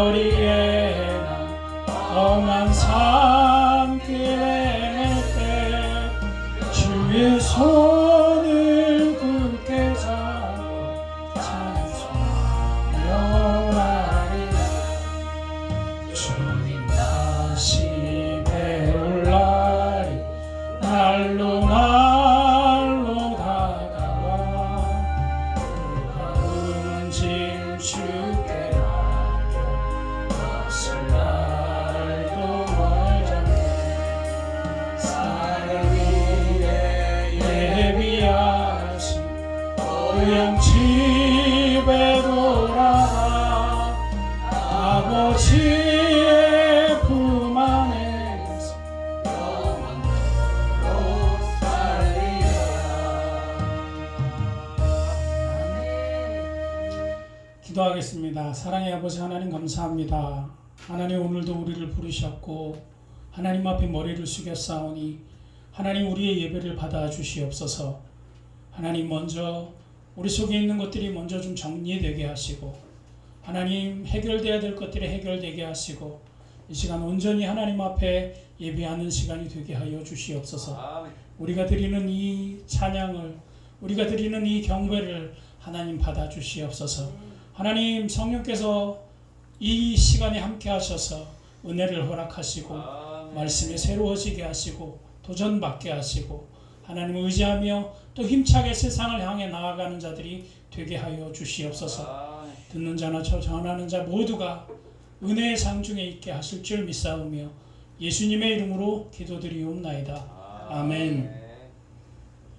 거리에나 험한 산길에 때 주의 손을 굳게 잡고 찬송하리라. 주님 다시 배울 날이 날로 다가와 무거운 짐 주께 맡겨 벗을 날도 멀잖네. 사랑 위에 예비하신 고향 집에 돌아가 아버지의 품 안에서 영원토록 살리라. 기도하겠습니다. 사랑의 아버지 하나님 감사합니다. 하나님 오늘도 우리를 부르셨고 하나님 앞에 머리를 숙여 싸우니 하나님 우리의 예배를 받아 주시옵소서. 하나님 먼저 우리 속에 있는 것들이 먼저 좀 정리되게 하시고 하나님 해결돼야 될 것들이 해결되게 하시고 이 시간 온전히 하나님 앞에 예배하는 시간이 되게 하여 주시옵소서. 우리가 드리는 이 찬양을 우리가 드리는 이 경배를 하나님 받아 주시옵소서. 하나님 성령께서 이 시간에 함께 하셔서 은혜를 허락하시고 말씀이 새로워지게 하시고 도전받게 하시고 하나님을 의지하며 또 힘차게 세상을 향해 나아가는 자들이 되게 하여 주시옵소서. 듣는 자나 전하는 자 모두가 은혜의 상중에 있게 하실 줄 믿사오며 예수님의 이름으로 기도드리옵나이다. 아멘.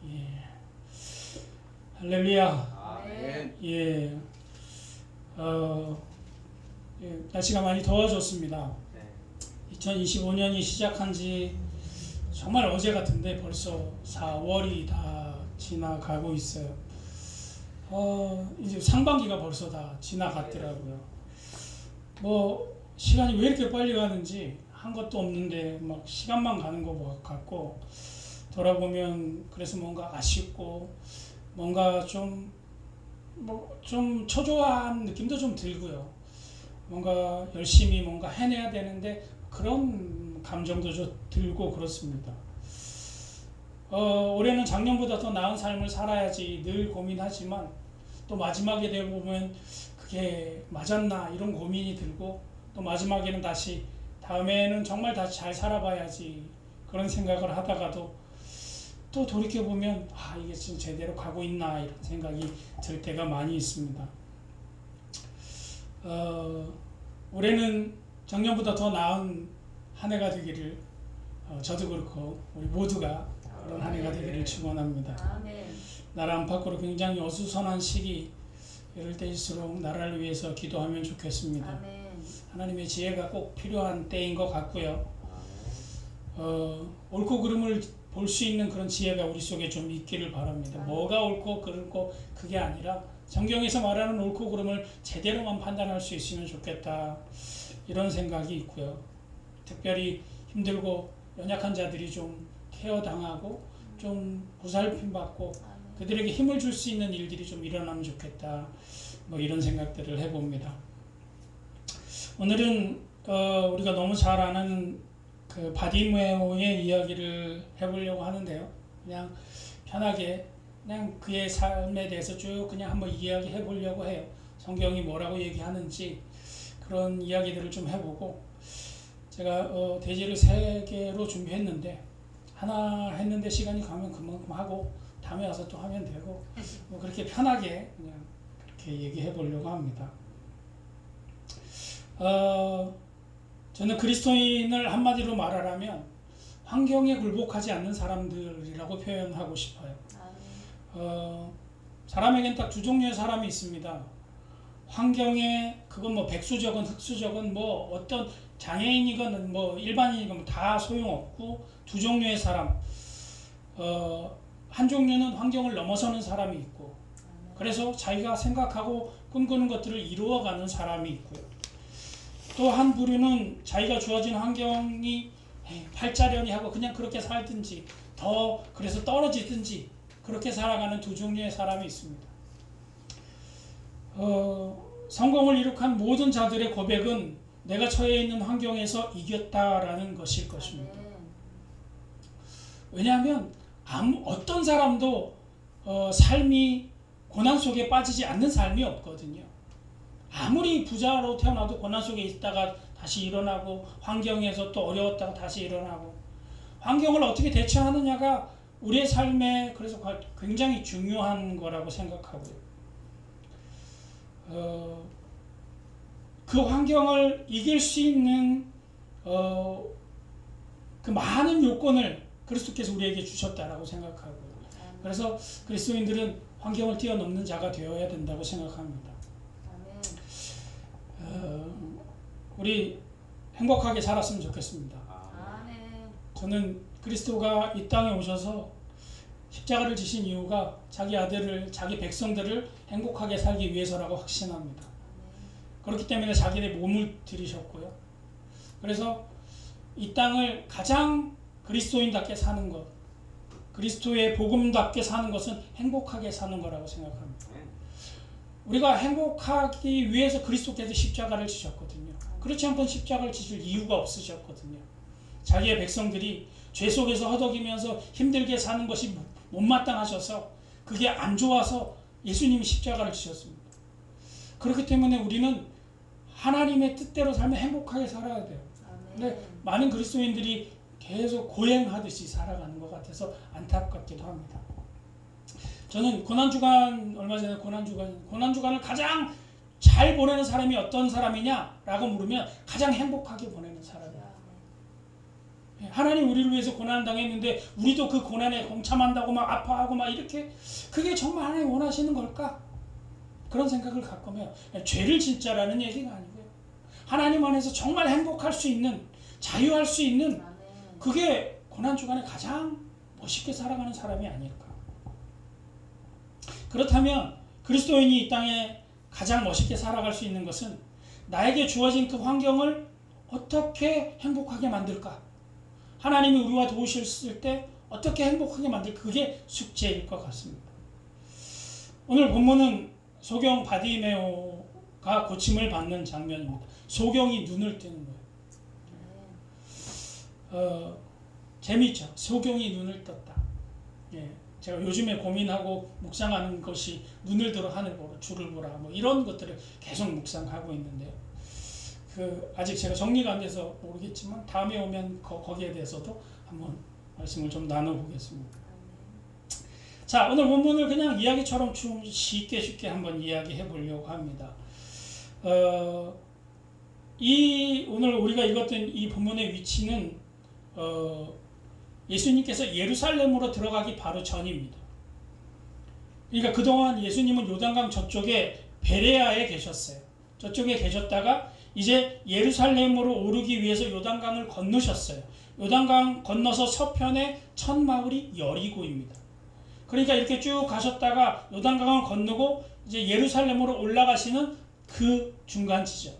예. 할렐루야. 예. 날씨가 많이 더워졌습니다. 2025년이 시작한 지 정말 어제 같은데 벌써 4월이 다 지나가고 있어요. 이제 상반기가 벌써 다 지나갔더라고요. 뭐 시간이 왜 이렇게 빨리 가는지 한 것도 없는데 막 시간만 가는 것 같고 돌아보면 그래서 뭔가 아쉽고 뭔가 좀 초조한 느낌도 좀 들고요. 뭔가 열심히 뭔가 해내야 되는데 그런 감정도 좀 들고 그렇습니다. 올해는 작년보다 더 나은 삶을 살아야지 늘 고민하지만 또 마지막에 되어 보면 그게 맞았나 이런 고민이 들고 또 마지막에는 다시 다음에는 정말 다시 잘 살아봐야지 그런 생각을 하다가도 또 돌이켜보면 이게 지금 제대로 가고 있나 이런 생각이 들 때가 많이 있습니다. 올해는 작년보다 더 나은 한 해가 되기를 저도 그렇고 우리 모두가 그런 한 해가 되기를 축원합니다. 나라 안팎으로 굉장히 어수선한 시기 이럴 때일수록 나라를 위해서 기도하면 좋겠습니다. 하나님의 지혜가 꼭 필요한 때인 것 같고요. 옳고 그름을 볼 수 있는 그런 지혜가 우리 속에 좀 있기를 바랍니다. 뭐가 옳고 그르고 그게 아니라 성경에서 말하는 옳고 그름을 제대로만 판단할 수 있으면 좋겠다 이런 생각이 있고요. 특별히 힘들고 연약한 자들이 좀 케어당하고 좀 보살핌받고 그들에게 힘을 줄 수 있는 일들이 좀 일어나면 좋겠다 뭐 이런 생각들을 해봅니다. 오늘은 우리가 너무 잘 아는 그 바디메오의 이야기를 해보려고 하는데요. 그냥 편하게 그냥 그의 삶에 대해서 쭉 그냥 한번 이야기해 보려고 해요. 성경이 뭐라고 얘기하는지 그런 이야기들을 좀 해보고 제가 대지를 3개로 준비했는데 하나 했는데 시간이 가면 그만큼 하고 다음에 와서 또 하면 되고 뭐 그렇게 편하게 그냥 그렇게 얘기해 보려고 합니다. 저는 그리스도인을 한마디로 말하라면 환경에 굴복하지 않는 사람들이라고 표현하고 싶어요. 사람에겐 딱 2종류의 사람이 있습니다. 환경에 그건 뭐 백수적은 흑수적은 뭐 어떤 장애인이건 뭐 일반인이건 다 소용없고 2종류의 사람. 한 종류는 환경을 넘어서는 사람이 있고 그래서 자기가 생각하고 꿈꾸는 것들을 이루어가는 사람이 있고요. 또 한 부류는 자기가 주어진 환경이 팔자련이 하고 그냥 그렇게 살든지 더 그래서 떨어지든지 그렇게 살아가는 2종류의 사람이 있습니다. 성공을 이룩한 모든 자들의 고백은 내가 처해 있는 환경에서 이겼다라는 것일 것입니다. 왜냐하면 어떤 사람도 삶이 고난 속에 빠지지 않는 삶이 없거든요. 아무리 부자로 태어나도 고난 속에 있다가 다시 일어나고, 환경에서 또 어려웠다가 다시 일어나고, 환경을 어떻게 대처하느냐가 우리의 삶에 그래서 굉장히 중요한 거라고 생각하고요. 그 환경을 이길 수 있는 그 많은 요건을 그리스도께서 우리에게 주셨다라고 생각하고요. 그래서 그리스도인들은 환경을 뛰어넘는 자가 되어야 된다고 생각합니다. 우리 행복하게 살았으면 좋겠습니다. 저는 그리스도가 이 땅에 오셔서 십자가를 지신 이유가 자기 아들을, 자기 백성들을 행복하게 살기 위해서라고 확신합니다. 그렇기 때문에 자기의 몸을 들이셨고요. 그래서 이 땅을 가장 그리스도인답게 사는 것, 그리스도의 복음답게 사는 것은 행복하게 사는 거라고 생각합니다. 우리가 행복하기 위해서 그리스도께서 십자가를 지셨거든요. 그렇지 않고는 십자가를 지실 이유가 없으셨거든요. 자기의 백성들이 죄 속에서 허덕이면서 힘들게 사는 것이 못마땅하셔서, 그게 안 좋아서 예수님이 십자가를 지셨습니다. 그렇기 때문에 우리는 하나님의 뜻대로 살면 행복하게 살아야 돼요. 근데 많은 그리스도인들이 계속 고행하듯이 살아가는 것 같아서 안타깝기도 합니다. 저는 고난주간, 얼마 전에 고난주간을 가장 잘 보내는 사람이 어떤 사람이냐라고 물으면 가장 행복하게 보내는 사람이에요. 하나님 우리를 위해서 고난 당했는데 우리도 그 고난에 동참한다고 막 아파하고 막 이렇게, 그게 정말 하나님 원하시는 걸까? 그런 생각을 가끔 해요. 죄를 짓자라는 얘기가 아니고요. 하나님 안에서 정말 행복할 수 있는, 자유할 수 있는, 그게 고난주간에 가장 멋있게 살아가는 사람이 아닐까. 그렇다면 그리스도인이 이 땅에 가장 멋있게 살아갈 수 있는 것은 나에게 주어진 그 환경을 어떻게 행복하게 만들까? 하나님이 우리와 도우셨을 때 어떻게 행복하게 만들까? 그게 숙제일 것 같습니다. 오늘 본문은 소경 바디메오가 고침을 받는 장면입니다. 소경이 눈을 뜨는 거예요. 재미있죠? 소경이 눈을 떴다. 예, 제가 요즘에 고민하고 묵상하는 것이 눈을 들어 하늘 보라, 주를 보라, 뭐 이런 것들을 계속 묵상하고 있는데요. 아직 제가 정리가 안 돼서 모르겠지만 다음에 오면 거기에 대해서도 한번 말씀을 좀 나눠보겠습니다. 자, 오늘 본문을 그냥 이야기처럼 좀 쉽게 한번 이야기해 보려고 합니다. 오늘 우리가 읽었던 이 본문의 위치는 예수님께서 예루살렘으로 들어가기 바로 전입니다. 그러니까 그동안 예수님은 요단강 저쪽에 베레아에 계셨어요. 저쪽에 계셨다가 이제 예루살렘으로 오르기 위해서 요단강을 건너셨어요. 요단강 건너서 서편의 첫 마을이 여리고입니다. 그러니까 이렇게 쭉 가셨다가 요단강을 건너고 이제 예루살렘으로 올라가시는 그 중간 지점.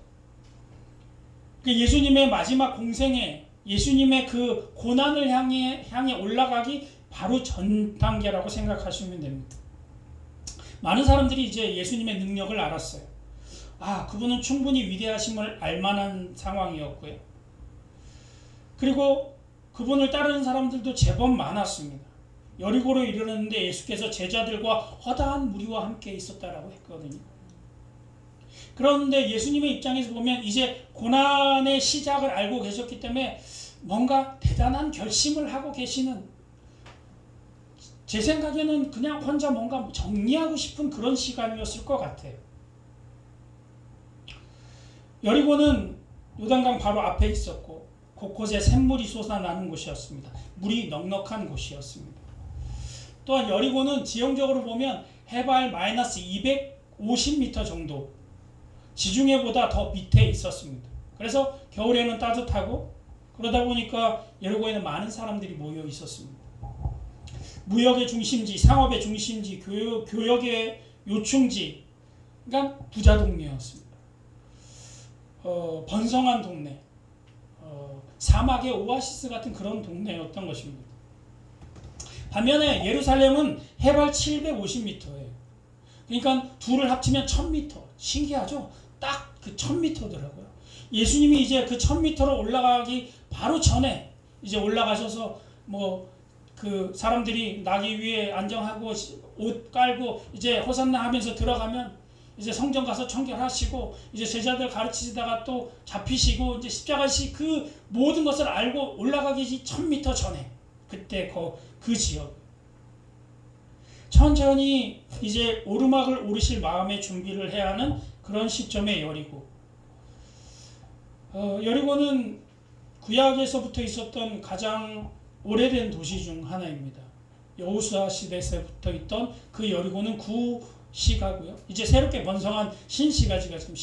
예수님의 마지막 공생에, 예수님의 그 고난을 향해 올라가기 바로 전 단계라고 생각하시면 됩니다. 많은 사람들이 이제 예수님의 능력을 알았어요. 그분은 충분히 위대하심을 알만한 상황이었고요. 그리고 그분을 따르는 사람들도 제법 많았습니다. 여리고로 이르렀는데 예수께서 제자들과 허다한 무리와 함께 있었다라고 했거든요. 그런데 예수님의 입장에서 보면 이제 고난의 시작을 알고 계셨기 때문에 뭔가 대단한 결심을 하고 계시는, 제 생각에는 그냥 혼자 뭔가 정리하고 싶은 그런 시간이었을 것 같아요. 여리고는 요단강 바로 앞에 있었고 곳곳에 샘물이 솟아나는 곳이었습니다. 물이 넉넉한 곳이었습니다. 또한 여리고는 지형적으로 보면 해발 마이너스 250m 정도, 지중해보다 더 밑에 있었습니다. 그래서 겨울에는 따뜻하고, 그러다 보니까 여리고에는 많은 사람들이 모여 있었습니다. 무역의 중심지, 상업의 중심지, 교역의 요충지, 그러니까 부자 동네였습니다. 번성한 동네, 사막의 오아시스 같은 그런 동네였던 것입니다. 반면에 예루살렘은 해발 750m예요. 그러니까 둘을 합치면 1000m. 신기하죠? 딱 그 1000m더라고요. 예수님이 이제 그 1000m로 올라가기 바로 전에 이제 올라가셔서 뭐 그 사람들이 나귀 위에 안정하고 옷 깔고 이제 호산나 하면서 들어가면 이제 성전 가서 청결하시고 이제 제자들 가르치시다가 또 잡히시고 이제 십자가시 그 모든 것을 알고 올라가기 1000m 전에 그때 그 지역 천천히 이제 오르막을 오르실 마음의 준비를 해야 하는 그런 시점의 여리고. 여리고는 구약에서부터 있었던 가장 오래된 도시 중 하나입니다. 여호수아 시대에서부터 있던 그 여리고는 구시가고요. 이제 새롭게 번성한 신시가지가 지금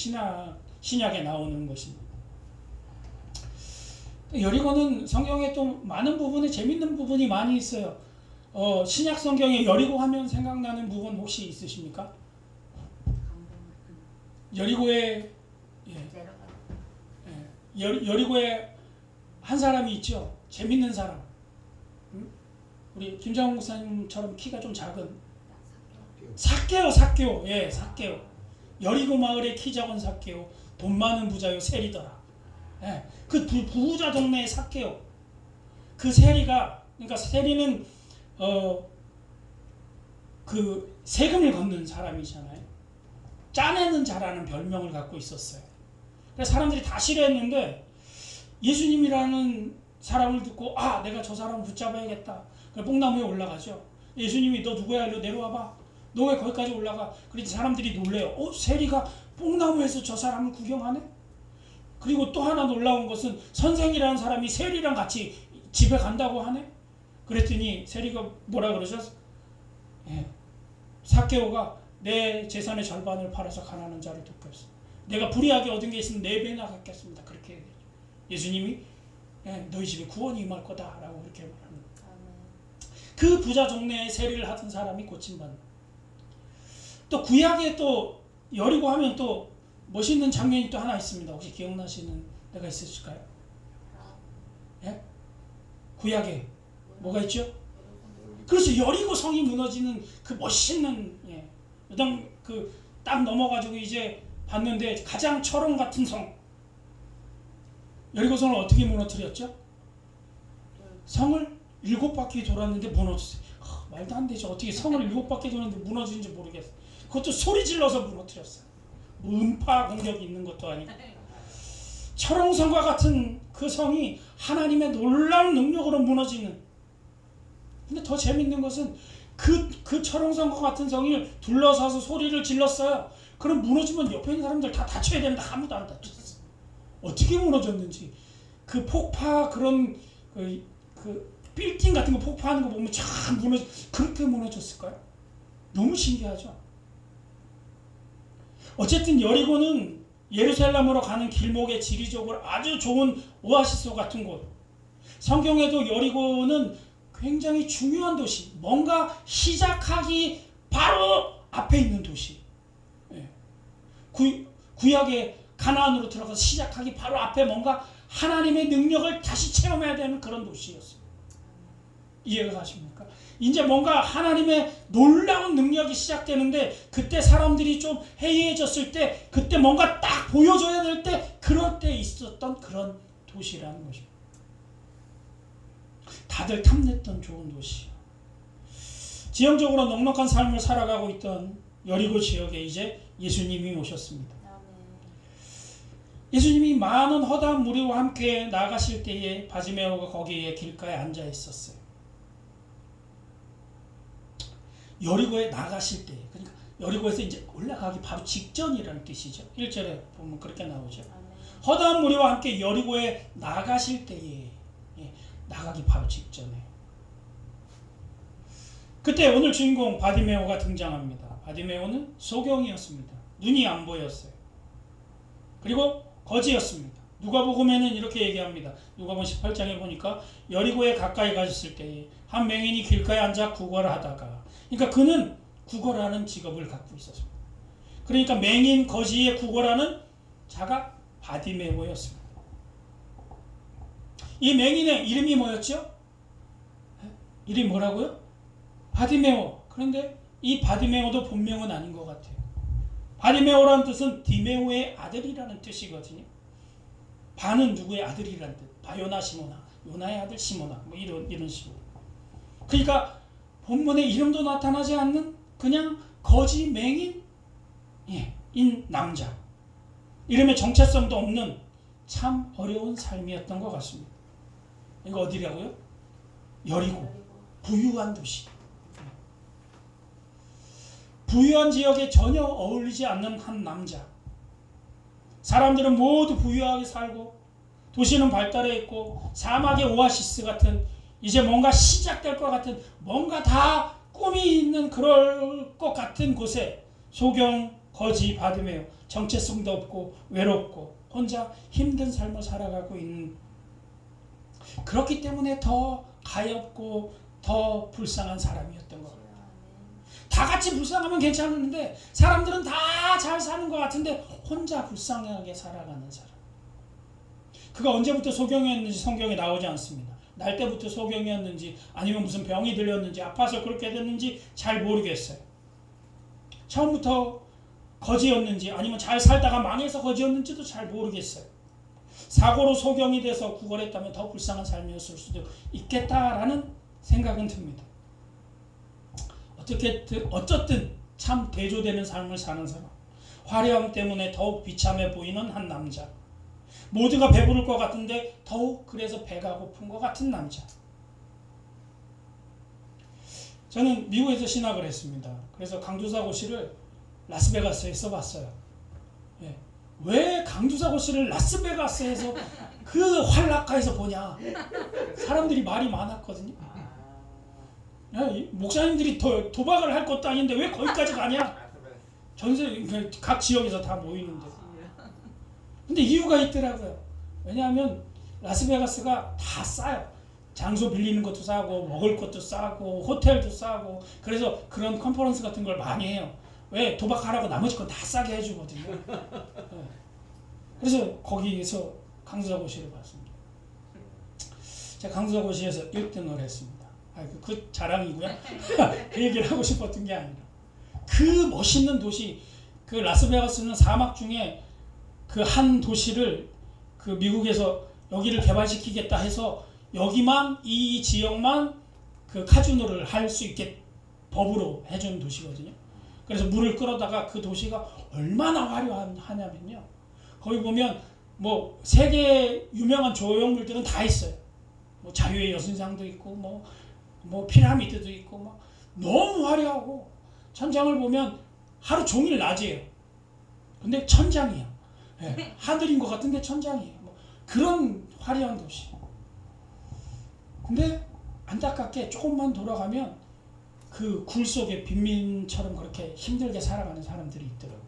신약에 나오는 것입니다. 여리고는 성경에 또 많은 부분에 재밌는 부분이 많이 있어요. 신약 성경에 여리고 하면 생각나는 부분 혹시 있으십니까? 여리고에 여리고에 한 사람이 있죠. 재밌는 사람. 우리 김장훈 목사님처럼 키가 좀 작은 삭개오. 예, 삭개오. 여리고 마을에 키 작은 삭개오. 돈 많은 부자요 세리더라. 예, 그 부자 동네의 삭개오. 그 세리가, 그러니까 세리는 그 세금을 걷는 사람이잖아요. 짜내는 자라는 별명을 갖고 있었어요. 그래서 사람들이 다 싫어했는데 예수님이라는 사람을 듣고 내가 저 사람을 붙잡아야겠다. 그래서 뽕나무에 올라가죠. 예수님이 너 누구야? 일로 내려와봐. 너 왜 거기까지 올라가? 그랬더니 사람들이 놀래요. 세리가 뽕나무에서 저 사람을 구경하네? 그리고 또 하나 놀라운 것은 선생이라는 사람이 세리랑 같이 집에 간다고 하네? 그랬더니 세리가 뭐라 그러셨어? 삭개오가 내 재산의 절반을 팔아서 가난한 자를 돕겠어. 내가 불의하게 얻은 게 있으면 4배나 갚겠습니다. 그렇게 얘기해요. 예수님이 너희 집에 구원이 임할 거다라고 그렇게 말합니다. 그 부자 동네에 세리를 하던 사람이 고침받는. 또 구약에 또 여리고 하면 또 멋있는 장면이 또 하나 있습니다. 혹시 기억나시는 데가 있으실까요? 예? 구약에 뭐가 있죠? 그래서 여리고 성이 무너지는 그 멋있는 요당 그 딱 넘어가지고 이제 봤는데 가장 철옹 같은 성. 여리고 성을 어떻게 무너뜨렸죠? 성을 7바퀴 돌았는데 무너졌어요. 말도 안 되죠. 어떻게 성을 7바퀴 돌았는데 무너지는지 모르겠어요. 그것도 소리 질러서 무너뜨렸어요. 음파 공격이 있는 것도 아니고. 철옹성과 같은 그 성이 하나님의 놀라운 능력으로 무너지는. 근데 더 재밌는 것은 그 철옹성과 같은 성을 둘러싸서 소리를 질렀어요. 그럼 무너지면 옆에 있는 사람들 다 다쳐야 되는데 아무도 안 다쳤어. 어떻게 무너졌는지. 그 폭파 그런 그 빌딩 같은 거 폭파하는 거 보면 참 그렇게 무너졌을까요? 너무 신기하죠. 어쨌든 여리고는 예루살렘으로 가는 길목에 지리적으로 아주 좋은 오아시스 같은 곳. 성경에도 여리고는 굉장히 중요한 도시, 뭔가 시작하기 바로 앞에 있는 도시. 구약의 가나안으로 들어가서 시작하기 바로 앞에 뭔가 하나님의 능력을 다시 체험해야 되는 그런 도시였어요. 이해가 가십니까? 이제 뭔가 하나님의 놀라운 능력이 시작되는데 그때 사람들이 좀 해이해졌을 때 그때 뭔가 딱 보여줘야 될 때 그럴 때 있었던 그런 도시라는 것입니다. 다들 탐냈던 좋은 도시. 지형적으로 넉넉한 삶을 살아가고 있던 여리고 지역에 이제 예수님이 오셨습니다. 예수님이 많은 허다한 무리와 함께 나가실 때에 바지메오가 거기에 길가에 앉아 있었어요. 여리고에 나가실 때, 그러니까 여리고에서 이제 올라가기 바로 직전이라는 뜻이죠. 1절에 보면 그렇게 나오죠. 허다한 무리와 함께 여리고에 나가실 때에, 나가기 바로 직전에. 그때 오늘 주인공 바디메오가 등장합니다. 바디메오는 소경이었습니다. 눈이 안 보였어요. 그리고 거지였습니다. 누가복음에는 이렇게 얘기합니다. 누가복음 18장에 보니까 여리고에 가까이 가셨을 때에 한 맹인이 길가에 앉아 구걸하다가, 그러니까 그는 구걸하는 직업을 갖고 있었습니다. 그러니까 맹인 거지에 구걸하는 자가 바디메오였습니다. 이 맹인의 이름이 뭐였죠? 이름이 뭐라고요? 바디메오. 그런데 이 바디메오도 본명은 아닌 것 같아요. 바디메오라는 뜻은 디메오의 아들이라는 뜻이거든요. 바는 누구의 아들이라는 뜻. 바요나 시모나, 요나의 아들 시모나, 뭐 이런 식으로. 그러니까 본문에 이름도 나타나지 않는 그냥 거지 맹인 인 남자. 이름에 정체성도 없는 참 어려운 삶이었던 것 같습니다. 이거 어디라고요? 여리고. 부유한 도시. 부유한 지역에 전혀 어울리지 않는 한 남자. 사람들은 모두 부유하게 살고 도시는 발달해 있고 사막의 오아시스 같은 이제 뭔가 시작될 것 같은 뭔가 다 꿈이 있는 그럴 것 같은 곳에 소경, 거지, 바디메오 정체성도 없고 외롭고 혼자 힘든 삶을 살아가고 있는, 그렇기 때문에 더 가엾고 더 불쌍한 사람이었던 것 같아요. 다 같이 불쌍하면 괜찮은데 사람들은 다 잘 사는 것 같은데 혼자 불쌍하게 살아가는 사람. 그가 언제부터 소경이었는지 성경에 나오지 않습니다. 날 때부터 소경이었는지 아니면 무슨 병이 들렸는지 아파서 그렇게 됐는지 잘 모르겠어요. 처음부터 거지였는지 아니면 잘 살다가 망해서 거지였는지도 잘 모르겠어요. 사고로 소경이 돼서 구걸했다면 더 불쌍한 삶이었을 수도 있겠다라는 생각은 듭니다. 어쨌든 참 대조되는 삶을 사는 사람, 화려함 때문에 더욱 비참해 보이는 한 남자, 모두가 배부를 것 같은데 더욱 그래서 배가 고픈 것 같은 남자. 저는 미국에서 신학을 했습니다. 그래서 강두사고시를 라스베가스에 써봤어요. 예. 왜 강두사고시를 라스베가스에서 그 활락가에서 보냐. 사람들이 말이 많았거든요. 목사님들이 도박을 할 것도 아닌데 왜 거기까지 가냐. 전세 각 지역에서 다 모이는데. 근데 이유가 있더라고요. 왜냐하면 라스베가스가 다 싸요. 장소 빌리는 것도 싸고 먹을 것도 싸고 호텔도 싸고, 그래서 그런 컨퍼런스 같은 걸 많이 해요. 왜? 도박하라고 나머지 건 다 싸게 해주거든요. 그래서 거기에서 강두사고시를 봤습니다. 제가 강두사고시에서 1등을 했습니다. 그 자랑이고요. 그 얘기를 하고 싶었던 게 아니라, 그 멋있는 도시, 그 라스베가스는 사막 중에 그 한 도시를 그 미국에서 여기를 개발시키겠다 해서 여기만, 이 지역만 그 카지노를 할 수 있게 법으로 해준 도시거든요. 그래서 물을 끌어다가 그 도시가 얼마나 화려하냐면요. 거기 보면 뭐 세계 유명한 조형물들은 다 있어요. 뭐 자유의 여신상도 있고 뭐 피라미드도 있고 막 너무 화려하고, 천장을 보면 하루 종일 낮이에요. 근데 천장이에요. 네, 하늘인 것 같은데 천장이에요. 뭐 그런 화려한 도시. 근데 안타깝게 조금만 돌아가면 그 굴 속에 빈민처럼 그렇게 힘들게 살아가는 사람들이 있더라고요.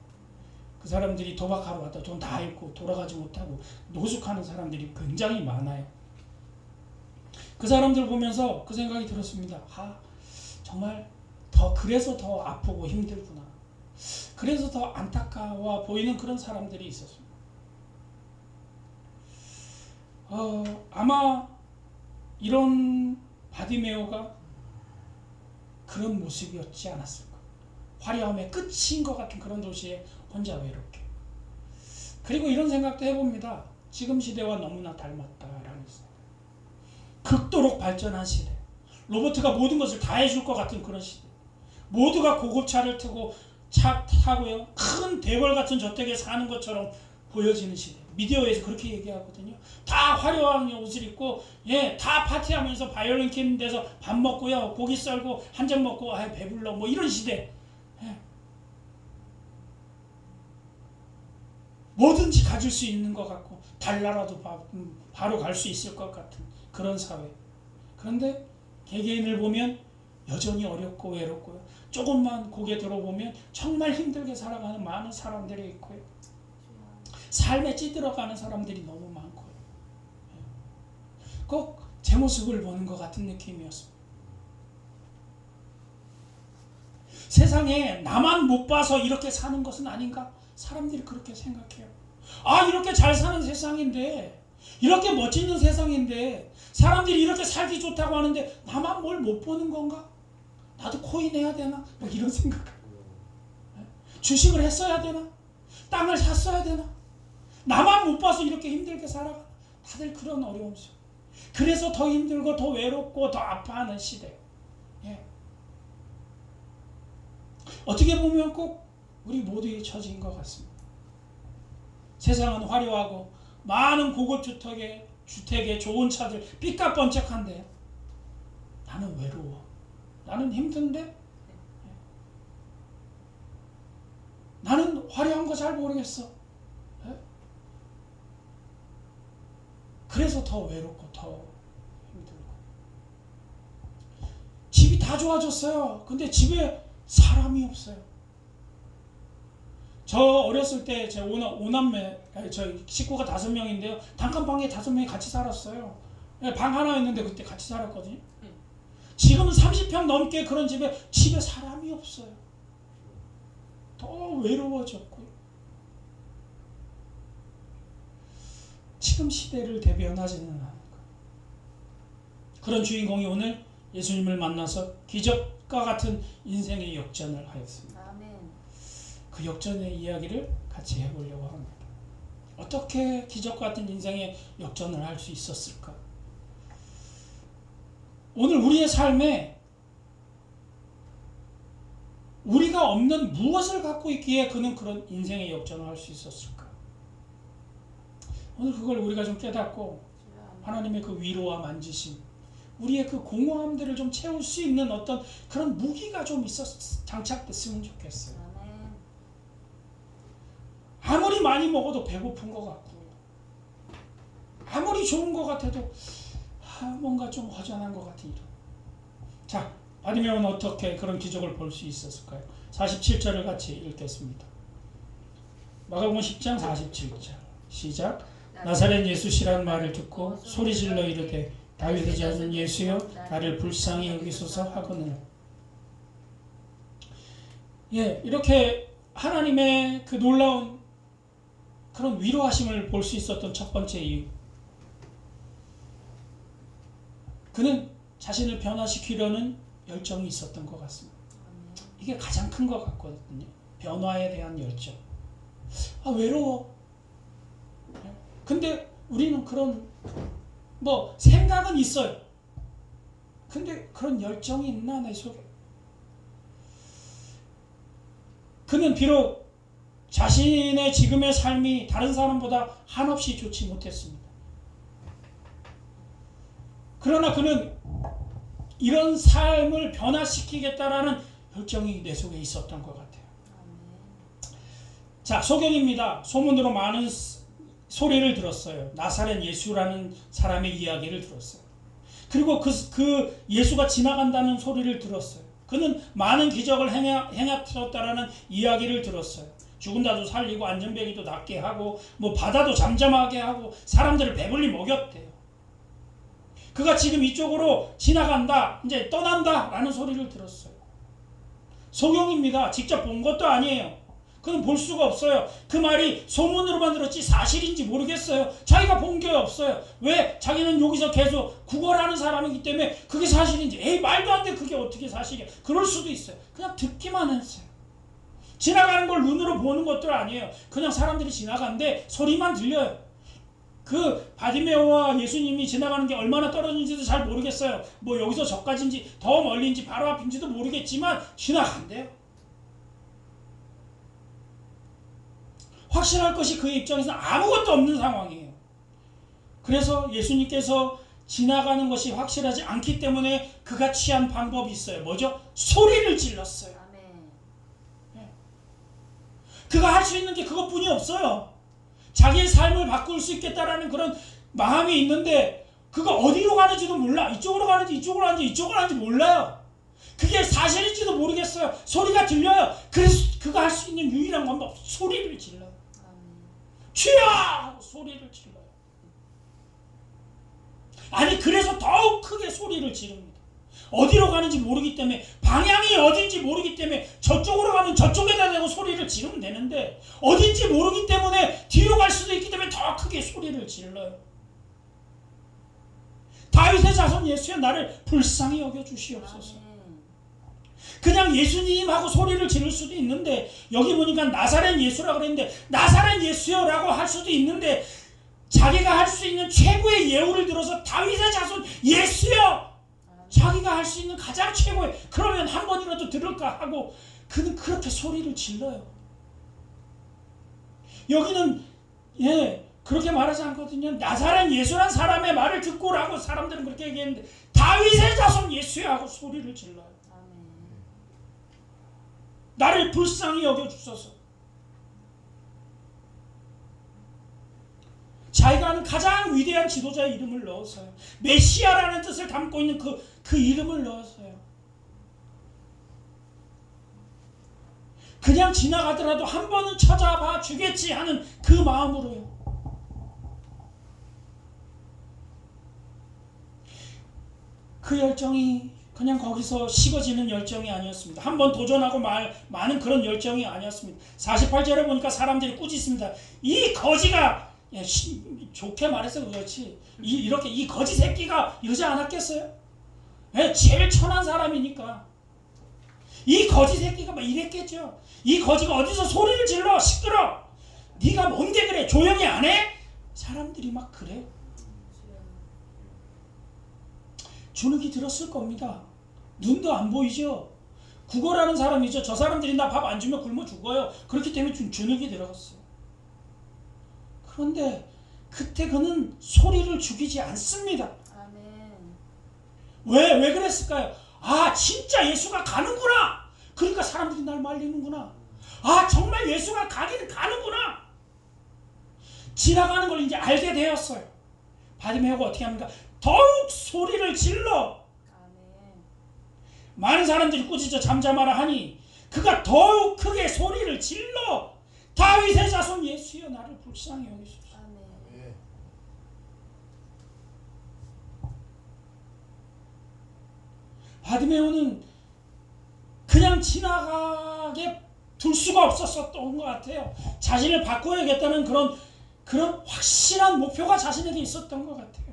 그 사람들이 도박하러 왔다 돈 다 잃고 돌아가지 못하고 노숙하는 사람들이 굉장히 많아요. 그 사람들 보면서 그 생각이 들었습니다. 정말 그래서 더 아프고 힘들구나. 그래서 더 안타까워 보이는 그런 사람들이 있었습니다. 아마 이런 바디메오가 그런 모습이었지 않았을까. 화려함의 끝인 것 같은 그런 도시에 혼자 외롭게. 그리고 이런 생각도 해봅니다. 지금 시대와 너무나 닮았다라는 생각. 극도로 발전한 시대. 로봇가 모든 것을 다 해줄 것 같은 그런 시대. 모두가 고급차를 타고요. 큰 대궐 같은 저택에 사는 것처럼 보여지는 시대. 미디어에서 그렇게 얘기하거든요. 다 화려한 옷을 입고, 다 파티하면서 바이올린 키는 데서 밥 먹고요. 고기 썰고 한 잔 먹고 배불러 뭐 이런 시대. 뭐든지 가질 수 있는 것 같고 달나라도 바로 갈 수 있을 것 같은 그런 사회. 그런데 개개인을 보면 여전히 어렵고 외롭고요. 조금만 고개 들어보면 정말 힘들게 살아가는 많은 사람들이 있고요. 삶에 찌들어가는 사람들이 너무 많고요. 꼭 제 모습을 보는 것 같은 느낌이었습니다. 세상에 나만 못 봐서 이렇게 사는 것은 아닌가? 사람들이 그렇게 생각해요. 이렇게 잘 사는 세상인데, 이렇게 멋지는 세상인데, 사람들이 이렇게 살기 좋다고 하는데 나만 뭘 못 보는 건가? 나도 코인 해야 되나? 뭐 이런 생각. 주식을 했어야 되나? 땅을 샀어야 되나? 나만 못 봐서 이렇게 힘들게 살아가. 다들 그런 어려움 속. 그래서 더 힘들고 더 외롭고 더 아파하는 시대. 예. 어떻게 보면 꼭 우리 모두의 처지인 것 같습니다. 세상은 화려하고 많은 고급 주택에 좋은 차들 삐까뻔쩍한데 나는 외로워. 나는 힘든데 나는 화려한 거 잘 모르겠어. 그래서 더 외롭고 더 힘들고. 집이 다 좋아졌어요. 근데 집에 사람이 없어요. 저 어렸을 때 제 오남매, 저희 식구가 5명인데요. 단칸방에 5명이 같이 살았어요. 방 하나 있는데 그때 같이 살았거든요. 지금은 30평 넘게 그런 집에 사람이 없어요. 더 외로워졌고요. 지금 시대를 대변하지는 않은 것. 그런 주인공이 오늘 예수님을 만나서 기적과 같은 인생의 역전을 하였습니다. 아멘. 그 역전의 이야기를 같이 해보려고 합니다. 어떻게 기적과 같은 인생의 역전을 할 수 있었을까? 오늘 우리의 삶에 우리가 없는 무엇을 갖고 있기에 그는 그런 인생의 역전을 할 수 있었을까? 오늘 그걸 우리가 좀 깨닫고 하나님의 그 위로와 만지심, 우리의 그 공허함들을 좀 채울 수 있는 어떤 그런 무기가 좀 장착됐으면 좋겠어요. 아무리 많이 먹어도 배고픈 것 같고요. 아무리 좋은 것 같아도 뭔가 좀 허전한 것 같은 이런. 자, 바디메오는 어떻게 그런 기적을 볼 수 있었을까요? 47절을 같이 읽겠습니다. 마가복음 10장 47절 시작. 나사렛 예수시라는 말을 듣고 소리질러 이르되 다윗의 자손 예수여 나를 불쌍히 여기소서 하거늘. 예, 이렇게 하나님의 그 놀라운 그런 위로하심을 볼 수 있었던 첫 번째 이유, 그는 자신을 변화시키려는 열정이 있었던 것 같습니다. 이게 가장 큰 것 같거든요. 변화에 대한 열정. 외로워. 근데 우리는 그런 생각은 있어요. 근데 그런 열정이 있나 내 속에? 그는 비록 자신의 지금의 삶이 다른 사람보다 한없이 좋지 못했습니다. 그러나 그는 이런 삶을 변화시키겠다라는 열정이 내 속에 있었던 것 같아요. 자, 소경입니다. 소문으로 많은 소리를 들었어요. 나사렛 예수라는 사람의 이야기를 들었어요. 그리고 그 예수가 지나간다는 소리를 들었어요. 그는 많은 기적을 행하셨다라는 이야기를 들었어요. 죽은 자도 살리고 안전뱅이도 낫게 하고 바다도 잠잠하게 하고 사람들을 배불리 먹였대요. 그가 지금 이쪽으로 지나간다, 이제 떠난다 라는 소리를 들었어요. 소경입니다. 직접 본 것도 아니에요. 그는 볼 수가 없어요. 그 말이 소문으로만 들었지 사실인지 모르겠어요. 자기가 본 게 없어요. 왜? 자기는 여기서 계속 구걸하는 사람이기 때문에 그게 사실인지, 말도 안 돼, 그게 어떻게 사실이야. 그럴 수도 있어요. 그냥 듣기만 했어요. 지나가는 걸 눈으로 보는 것도 아니에요. 그냥 사람들이 지나가는데 소리만 들려요. 그 바디메오와 예수님이 지나가는 게 얼마나 떨어진지도 잘 모르겠어요. 여기서 저까지인지 더 멀리인지 바로 앞인지도 모르겠지만 지나간대요. 확실할 것이 그의 입장에서는 아무것도 없는 상황이에요. 그래서 예수님께서 지나가는 것이 확실하지 않기 때문에 그가 취한 방법이 있어요. 뭐죠? 소리를 질렀어요. 네. 그가 할 수 있는 게 그것뿐이 없어요. 자기의 삶을 바꿀 수 있겠다라는 그런 마음이 있는데 그가 어디로 가는지도 몰라. 이쪽으로 가는지 이쪽으로 가는지 이쪽으로 가는지 몰라요. 그게 사실인지도 모르겠어요. 소리가 들려요. 그래서 그가 할 수 있는 유일한 방법, 소리를 질러요. 주여! 소리를 질러요. 아니, 그래서 더욱 크게 소리를 지릅니다. 어디로 가는지 모르기 때문에, 방향이 어딘지 모르기 때문에 저쪽으로 가면 저쪽에다 대고 소리를 지르면 되는데 어딘지 모르기 때문에 뒤로 갈 수도 있기 때문에 더 크게 소리를 질러요. 다윗의 자손 예수여 나를 불쌍히 여겨 주시옵소서. 그냥 예수님하고 소리를 지를 수도 있는데, 여기 보니까 나사렛 예수라고 그랬는데 나사렛 예수여라고 할 수도 있는데, 자기가 할 수 있는 최고의 예우를 들어서 다윗의 자손 예수여, 자기가 할 수 있는 가장 최고의, 그러면 한 번이라도 들을까 하고 그는 그렇게 소리를 질러요. 여기는 그렇게 말하지 않거든요. 나사렛 예수란 사람의 말을 듣고라고 사람들은 그렇게 얘기했는데, 다윗의 자손 예수여 하고 소리를 질러요. 나를 불쌍히 여겨주소서. 자기가 아는 가장 위대한 지도자의 이름을 넣었어요. 메시아라는 뜻을 담고 있는 그 이름을 넣었어요. 그냥 지나가더라도 한 번은 찾아봐 주겠지 하는 그 마음으로요. 그 열정이 그냥 거기서 식어지는 열정이 아니었습니다. 한번 도전하고 많은 그런 열정이 아니었습니다. 48절에 보니까 사람들이 꾸짖습니다. 이 거지가, 좋게 말해서 그렇지, 이렇게 이 거지 새끼가 이러지 않았겠어요? 제일 천한 사람이니까 이 거지 새끼가 막 이랬겠죠. 이 거지가 어디서 소리를 질러, 시끄러, 네가 뭔데 그래, 조용히 안 해? 사람들이 막 그래. 주눅이 들었을 겁니다. 눈도 안 보이죠. 구걸하는 사람이죠. 저 사람들이 나 밥 안 주면 굶어 죽어요. 그렇기 때문에 주눅이 들어갔어요. 그런데 그때 그는 소리를 죽이지 않습니다. 아멘. 왜 그랬을까요? 아, 진짜 예수가 가는구나. 그러니까 사람들이 날 말리는구나. 아, 정말 예수가 가기는 가는구나. 지나가는 걸 이제 알게 되었어요. 바디메오가 어떻게 합니까? 더욱 소리를 질러. 아멘. 많은 사람들이 꾸짖어 잠잠하라 하니 그가 더욱 크게 소리를 질러 다윗의 자손 예수여, 나를 불쌍히 여기소서. 아멘. 바디메오는 그냥 지나가게 둘 수가 없었던 것 같아요. 자신을 바꿔야겠다는 그런 확실한 목표가 자신에게 있었던 것 같아요.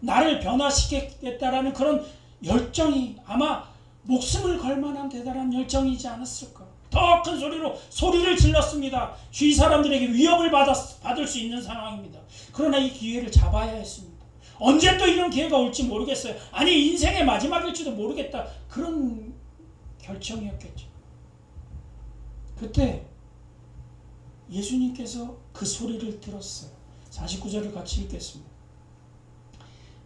나를 변화시키겠다라는 그런 열정이 아마 목숨을 걸 만한 대단한 열정이지 않았을까. 더 큰 소리로 소리를 질렀습니다. 주위 사람들에게 위협을 받을 수 있는 상황입니다. 그러나 이 기회를 잡아야 했습니다. 언제 또 이런 기회가 올지 모르겠어요. 아니, 인생의 마지막일지도 모르겠다. 그런 결정이었겠죠. 그때 예수님께서 그 소리를 들었어요. 49절을 같이 읽겠습니다.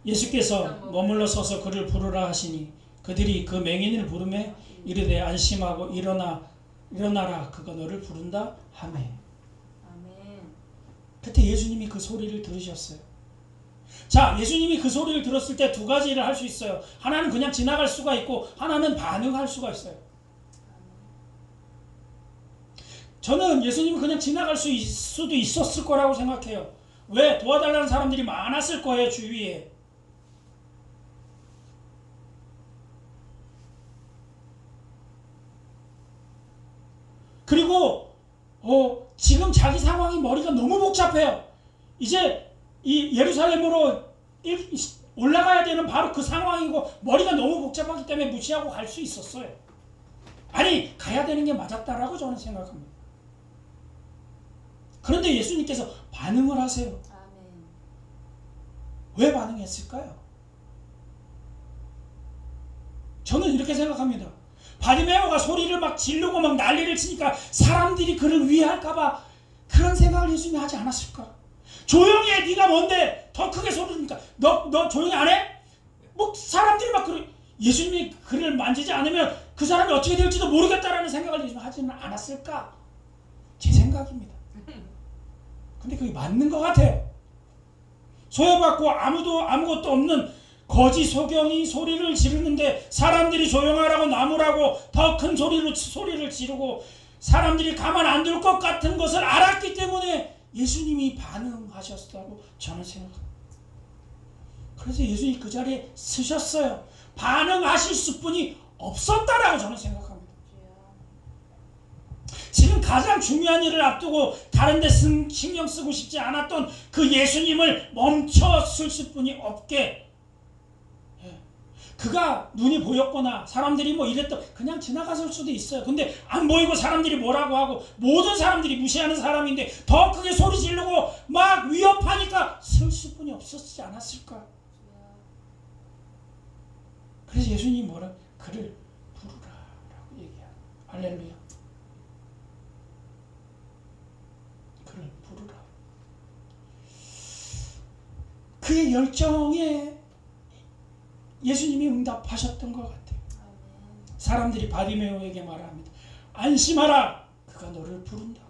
예수께서 머물러 서서 그를 부르라 하시니 그들이 그 맹인을 부르매 이르되 안심하고 일어나라, 그가 너를 부른다 하매. 아멘. 그때 예수님이 그 소리를 들으셨어요. 자, 예수님이 그 소리를 들었을 때 두 가지 일을 할 수 있어요. 하나는 그냥 지나갈 수가 있고 하나는 반응할 수가 있어요. 저는 예수님이 그냥 지나갈 수도 있었을 거라고 생각해요. 왜? 도와달라는 사람들이 많았을 거예요, 주위에. 그리고 지금 자기 상황이 머리가 너무 복잡해요. 이제 이 예루살렘으로 올라가야 되는 바로 그 상황이고 머리가 너무 복잡하기 때문에 무시하고 갈 수 있었어요. 아니, 가야 되는 게 맞았다라고 저는 생각합니다. 그런데 예수님께서 반응을 하세요. 아멘. 왜 반응했을까요? 저는 이렇게 생각합니다. 바디메오가 소리를 막 지르고 막 난리를 치니까 사람들이 그를 위해할까봐 그런 생각을 예수님이 하지 않았을까? 조용히 해, 네가 뭔데 더 크게 소리니까 너 조용히 안 해? 뭐 사람들이 막 그래. 예수님이 그를 만지지 않으면 그 사람이 어떻게 될지도 모르겠다라는 생각을 예수님이 하지는 않았을까? 제 생각입니다. 근데 그게 맞는 것 같아요. 소외받고 아무것도 없는 거지 소경이 소리를 지르는데 사람들이 조용하라고 나무라고 더 큰 소리를 지르고 사람들이 가만 안 둘 것 같은 것을 알았기 때문에 예수님이 반응하셨다고 저는 생각합니다. 그래서 예수님이 그 자리에 서셨어요. 반응하실 수뿐이 없었다라고 저는 생각합니다. 지금 가장 중요한 일을 앞두고 다른 데 신경 쓰고 싶지 않았던 그 예수님을 멈춰 쓸 수뿐이 없게, 그가 눈이 보였거나 사람들이 뭐 이랬던 그냥 지나갔을 수도 있어요. 근데 안 보이고 사람들이 뭐라고 하고 모든 사람들이 무시하는 사람인데 더 크게 소리 지르고 막 위협하니까 설 수뿐이 없었지 않았을까. 그래서 예수님이 뭐라 그를 부르라라고 얘기해요. 할렐루야. 그를 부르라. 그의 열정에 예수님이 응답하셨던 것 같아요. 사람들이 바디메오에게 말합니다. 안심하라. 그가 너를 부른다.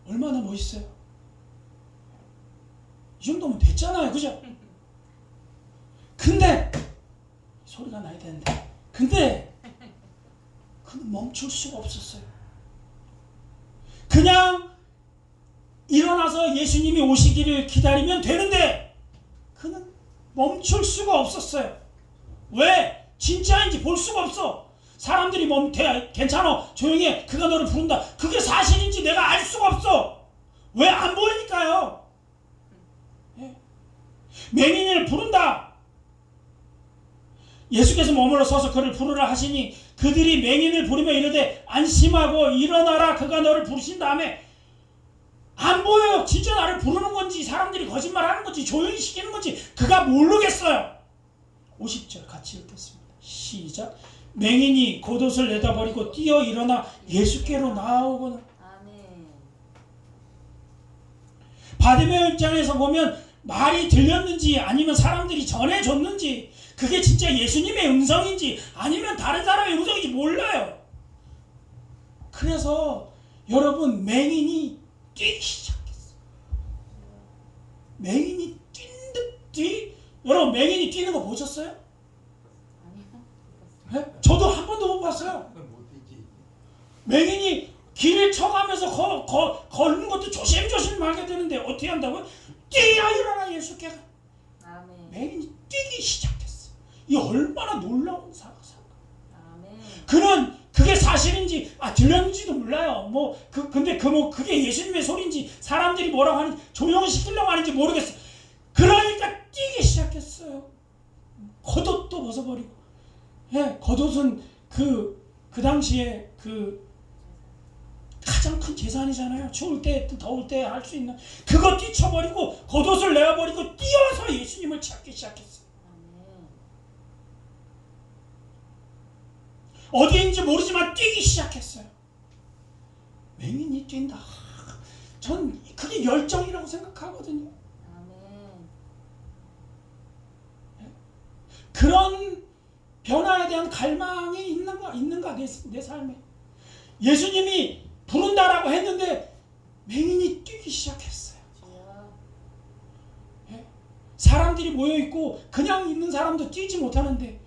얼마나 멋있어요. 이 정도면 됐잖아요. 그죠? 근데 소리가 나야 되는데 근데 그는 멈출 수가 없었어요. 그냥 일어나서 예수님이 오시기를 기다리면 되는데 그는 멈출 수가 없었어요. 왜? 진짜인지 볼 수가 없어. 사람들이 괜찮아 조용히 해. 그가 너를 부른다. 그게 사실인지 내가 알 수가 없어. 왜? 안 보이니까요. 맹인을 부른다. 예수께서 머물러 서서 그를 부르라 하시니 그들이 맹인을 부르며 이르되 안심하고 일어나라. 그가 너를 부르신 다음에 안 보여요. 진짜 나를 부르는 건지 사람들이 거짓말하는 건지 조용히 시키는 건지 그가 모르겠어요. 50절 같이 읽겠습니다. 시작. 맹인이 겉옷을 내다버리고 뛰어 일어나 예수께로 나아오거나. 바디메오 입장에서 보면 말이 들렸는지 아니면 사람들이 전해줬는지 그게 진짜 예수님의 음성인지 아니면 다른 사람의 음성인지 몰라요. 그래서 여러분 맹인이 뛰기 시작했어요. 맹인이 여러분 맹인이 뛰는 거 보셨어요? 네? 저도 한 번도 못 봤어요. 맹인이 길을 쳐가면서 걷는 것도 조심조심 하게 되는데 어떻게 한다고요? 뛰어 일어나 예수께가. 맹인이 뛰기 시작했어요. 이 얼마나 놀라운 사건일까. 그는 그게 사실인지 들렸는지도 몰라요. 근데 그게 예수님의 소리인지 사람들이 뭐라고 하는지 조용히 시키려고 하는지 모르겠어요. 그러니까 뛰기 시작했어요. 겉옷도 벗어버리고. 겉옷은 그 당시에 가장 큰 재산이잖아요. 추울 때 더울 때 할 수 있는 그거 뛰쳐버리고 겉옷을 내어버리고 뛰어서 예수님을 찾기 시작했어요. 어디인지 모르지만 뛰기 시작했어요. 맹인이 뛴다. 전 그게 열정이라고 생각하거든요. 그런 변화에 대한 갈망이 있는가 내 삶에. 예수님이 부른다라고 했는데 맹인이 뛰기 시작했어요. 사람들이 모여있고 그냥 있는 사람도 뛰지 못하는데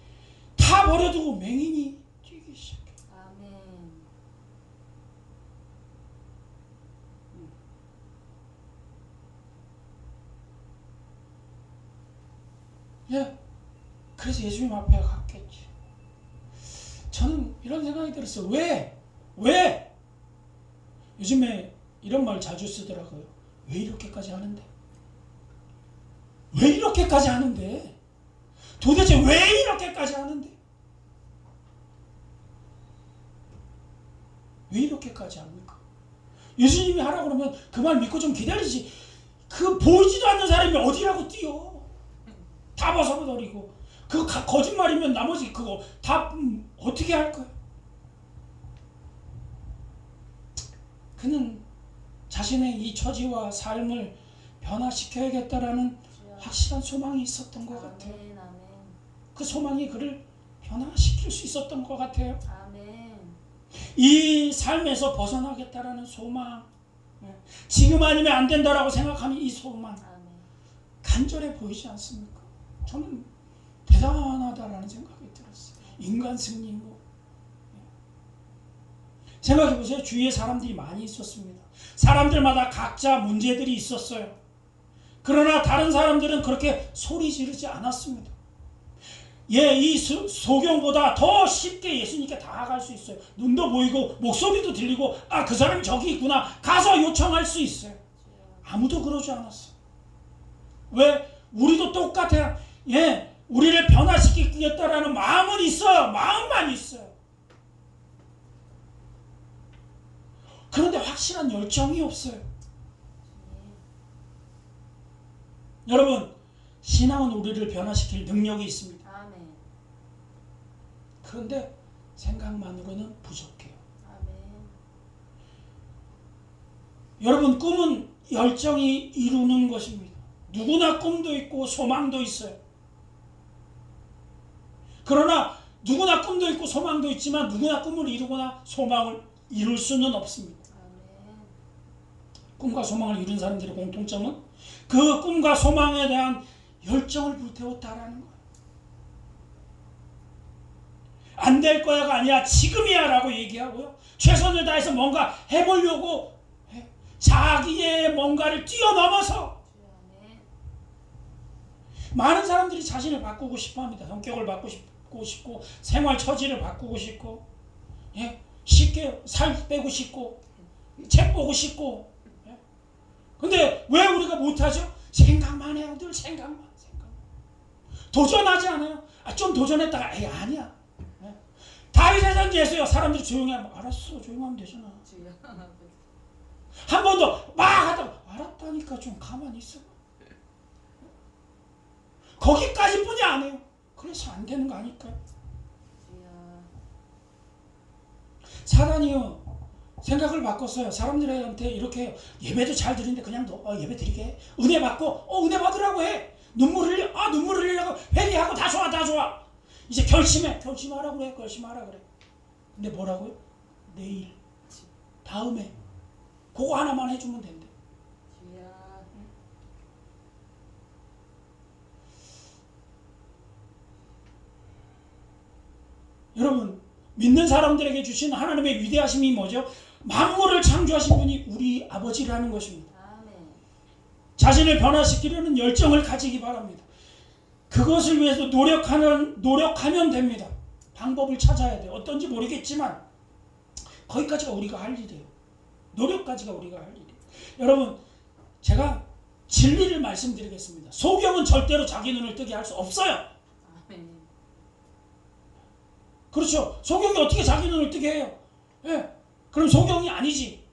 다 버려두고 맹인이 뛰기 시작해요. 그래서 예수님 앞에 갔겠지. 저는 이런 생각이 들었어요. 왜? 요즘에 이런 말 자주 쓰더라고요. 왜 이렇게까지 하는데? 왜 이렇게까지 하는데? 도대체 왜 이렇게까지 하는데? 왜 이렇게까지 합니까? 예수님이 하라고 그러면 그 말 믿고 좀 기다리지. 그 보이지도 않는 사람이 어디라고 뛰어? 다 벗어버리고. 그거 거짓말이면 나머지 그거 다 어떻게 할 거야? 그는 자신의 이 처지와 삶을 변화시켜야겠다라는 확실한 소망이 있었던 것 같아요. 그 소망이 그를 변화시킬 수 있었던 것 같아요. 이 삶에서 벗어나겠다라는 소망, 지금 아니면 안 된다라고 생각하는 이 소망, 간절해 보이지 않습니까? 저는 대단하다라는 생각이 들었어요. 인간 승리고. 생각해보세요. 주위에 사람들이 많이 있었습니다. 사람들마다 각자 문제들이 있었어요. 그러나 다른 사람들은 그렇게 소리 지르지 않았습니다. 이 소경보다 더 쉽게 예수님께 다가갈 수 있어요. 눈도 보이고 목소리도 들리고 그 사람이 저기 있구나 가서 요청할 수 있어요. 아무도 그러지 않았어요. 왜? 우리도 똑같아요. 예, 우리를 변화시키겠다라는 마음은 있어요. 마음만 있어요. 그런데 확실한 열정이 없어요. 여러분, 신앙은 우리를 변화시킬 능력이 있습니다. 아멘. 그런데 생각만으로는 부족해요. 아멘. 여러분, 꿈은 열정이 이루는 것입니다. 누구나 꿈도 있고 소망도 있어요. 그러나 누구나 꿈도 있고 소망도 있지만 누구나 꿈을 이루거나 소망을 이룰 수는 없습니다. 아멘. 꿈과 소망을 이룬 사람들의 공통점은 그 꿈과 소망에 대한 열정을 불태웠다라는 거예요. 안 될 거야가 아니라 지금이야 라고 얘기하고요. 최선을 다해서 뭔가 해보려고 자기의 뭔가를 뛰어넘어서 많은 사람들이 자신을 바꾸고 싶어합니다. 성격을 바꾸고 싶고 생활 처지를 바꾸고 싶고 쉽게 살 빼고 싶고 책 보고 싶고. 근데 왜 우리가 못하죠? 생각만 해요. 늘 생각만. 도전하지 않아요. 좀 도전했다가 아니야. 다윗의 전제에서요. 사람들이 조용히 하면 알았어. 조용하면 되잖아. 주여. 한 번 더 막 하다가 알았다니까 좀 가만히 있어. 거기까지뿐이 안 해요. 그래서 안 되는 거 아닐까요? 주여. 사단이요. 생각을 바꿨어요. 사람들한테 이렇게 해요. 예배도 잘 드리는데 그냥 너 예배 드리게 해. 은혜 받고 은혜 받으라고 해. 눈물 흘려. 눈물 흘리려고 회개하고 다 좋아 다 좋아. 이제 결심하라고 그래. 결심하라 그래. 근데 뭐라고요? 내일 다음에 그거 하나만 해주면 된대. 주여. 여러분, 믿는 사람들에게 주신 하나님의 위대하심이 뭐죠? 만물을 창조하신 분이 우리 아버지라는 것입니다. 아멘. 자신을 변화시키려는 열정을 가지기 바랍니다. 그것을 위해서 노력하면 됩니다. 방법을 찾아야 돼요. 어떤지 모르겠지만 거기까지가 우리가 할 일이에요. 노력까지가 우리가 할 일이에요. 여러분, 제가 진리를 말씀드리겠습니다. 소경은 절대로 자기 눈을 뜨게 할 수 없어요. 아멘. 그렇죠. 소경이 어떻게 자기 눈을 뜨게 해요? 그럼 소경이 아니지.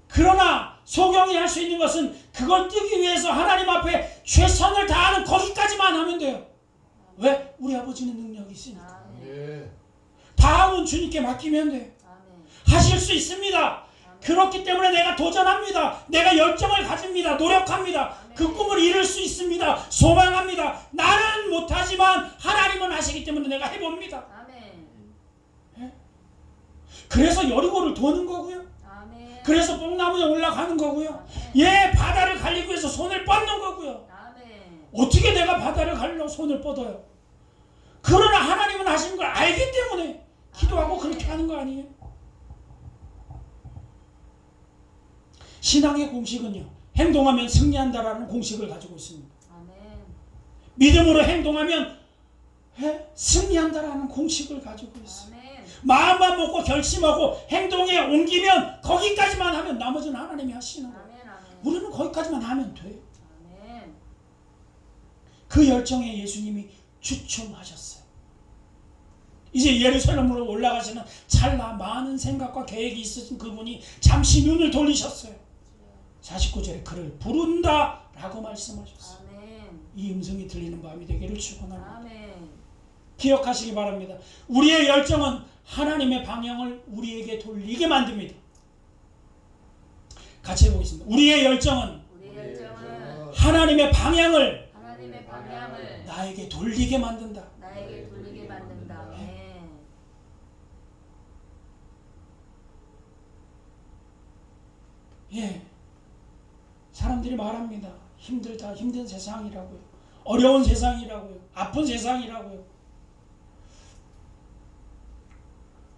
그러나 소경이 할 수 있는 것은 그걸 뜨기 위해서 하나님 앞에 최선을 다하는 거기까지만 하면 돼요. 왜? 우리 아버지는 능력이 있으니까. 아멘. 다음은 주님께 맡기면 돼요. 아멘. 하실 수 있습니다. 그렇기 때문에 내가 도전합니다. 내가 열정을 가집니다. 노력합니다. 그 꿈을 이룰 수 있습니다. 소망합니다. 나는 못하지만 하나님은 하시기 때문에 내가 해봅니다. 아멘. 그래서 여리고를 도는 거고요. 아멘. 그래서 뽕나무에 올라가는 거고요. 아멘. 바다를 가리기 위해서 손을 뻗는 거고요. 아멘. 어떻게 내가 바다를 가리려고 손을 뻗어요? 그러나 하나님은 하시는 걸 알기 때문에 기도하고 그렇게 하는 거 아니에요? 신앙의 공식은요, 행동하면 승리한다라는 공식을 가지고 있습니다. 아멘. 믿음으로 행동하면 승리한다라는 공식을 가지고 있어요. 아멘. 마음만 먹고 결심하고 행동에 옮기면 거기까지만 하면 나머지는 하나님이 하시는 거예요. 아멘. 아멘. 우리는 거기까지만 하면 돼요. 아멘. 그 열정에 예수님이 주춤하셨어요. 이제 예루살렘으로 올라가시는 찰나 많은 생각과 계획이 있으신 그분이 잠시 눈을 돌리셨어요. 49절에 그를 부른다 라고 말씀하셨어요. 아멘. 이 음성이 들리는 밤이 되기를 축원합니다. 아멘. 기억하시기 바랍니다. 우리의 열정은 하나님의 방향을 우리에게 돌리게 만듭니다. 같이 해보겠습니다. 우리의 열정은 우리의 열정은 하나님의 방향을 하나님의 방향을 나에게 돌리게 만든다. 나에게 돌리게 만든다. 아멘. 사람들이 말합니다. 힘들다, 힘든 세상이라고요. 어려운 세상이라고요. 아픈 세상이라고요.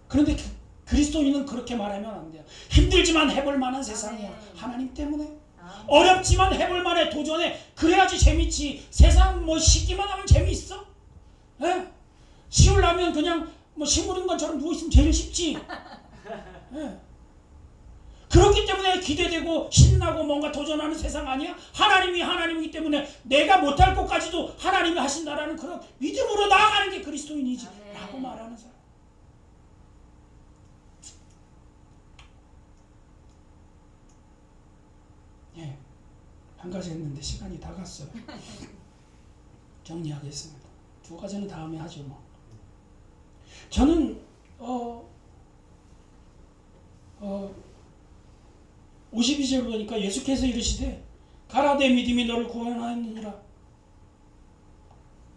그런데 그리스도인은 그렇게 말하면 안 돼요. 힘들지만 해볼 만한 세상이야. 하나님 때문에. 어렵지만 해볼 만해. 도전해. 그래야지 재밌지. 세상 쉬기만 하면 재미있어? 쉬우려면 그냥 식물인 것처럼 누워있으면 제일 쉽지. 그렇기 때문에 기대되고 신나고 뭔가 도전하는 세상 아니야? 하나님이 하나님이기 때문에 내가 못할 것까지도 하나님이 하신다라는 그런 믿음으로 나아가는 게 그리스도인이지 라고 말하는 사람. 예, 한 가지 했는데 시간이 다 갔어요. 정리하겠습니다. 두 가지는 다음에 하죠 뭐. 저는 52절을 보니까 예수께서 이르시되 가라 내 믿음이 너를 구원하였느니라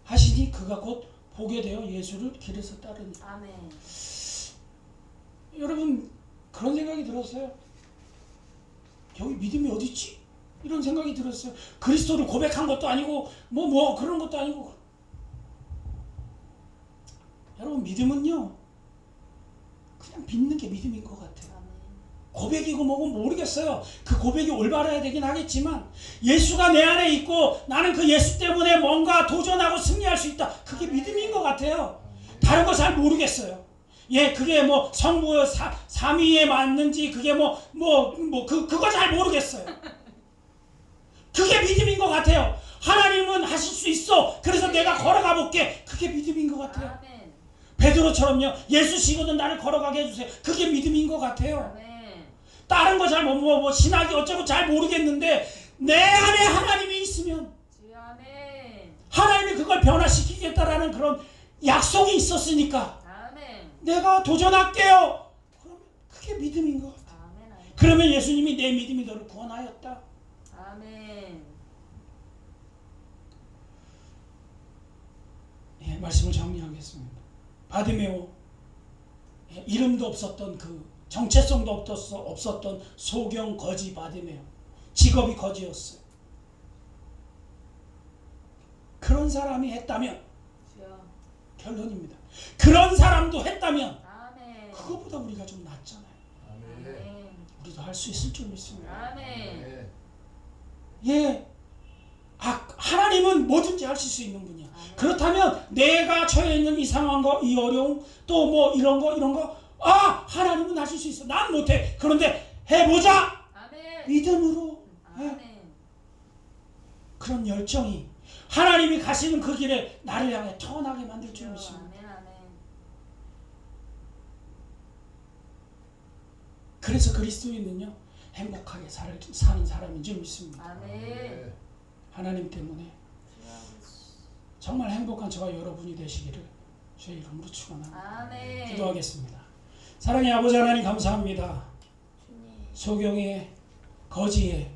하시니 그가 곧 보게 되어 예수를 길에서 따르니. 아멘. 여러분 그런 생각이 들었어요. 여기 믿음이 어디 있지? 이런 생각이 들었어요. 그리스도를 고백한 것도 아니고 뭐 그런 것도 아니고. 여러분 믿음은요 그냥 믿는 게 믿음인 것 같아요. 아멘. 고백이고 뭐고 모르겠어요. 그 고백이 올바라야 되긴 하겠지만 예수가 내 안에 있고 나는 그 예수 때문에 뭔가 도전하고 승리할 수 있다. 그게 믿음인 것 같아요. 다른 거 잘 모르겠어요. 예, 그게 뭐 성부 삼위에 맞는지 그게 그거 잘 모르겠어요. 그게 믿음인 것 같아요. 하나님은 하실 수 있어. 그래서 내가 걸어가 볼게. 그게 믿음인 것 같아요. 아멘. 베드로처럼요. 예수 시거든 나를 걸어가게 해주세요. 그게 믿음인 것 같아요. 아멘. 다른 거 잘 신학이 어쩌고 잘 모르겠는데 내 안에 하나님이 있으면 주여 아멘. 하나님이 그걸 변화시키겠다라는 그런 약속이 있었으니까 아멘. 내가 도전할게요. 그러면 그게 믿음인 것 같아요. 아멘. 아멘. 그러면 예수님이 내 믿음이 너를 구원하였다. 아멘. 예, 말씀을 정리하겠습니다. 바디메오, 이름도 없었던 그 정체성도 없었던 소경 거지 바디메오, 직업이 거지였어요. 그런 사람이 했다면 주여. 결론입니다. 그런 사람도 했다면 아멘. 그거보다 우리가 좀 낫잖아요. 아멘. 우리도 할 수 있을 줄 믿습니다. 아멘. 예, 하나님은 뭐든지 하실 수 있는 분이야. 아멘. 그렇다면 내가 처해 있는 이 상황 이 어려움 또 뭐 이런 거 하나님은 하실 수 있어. 난 못해. 그런데 해보자. 아멘. 믿음으로. 예, 아멘. 그런 열정이 하나님이 가시는 그 길에 나를 향해 터나게 만들 줄 주여 믿습니다. 아멘. 아멘. 그래서 그리스도인은요 행복하게 사는 사람인 줄 믿습니다. 아멘. 하나님 때문에 정말 행복한 저와 여러분이 되시기를 주의 이름으로 축원합니다. 아멘. 기도하겠습니다. 사랑의 아버지 하나님 감사합니다. 주님. 소경의 거지의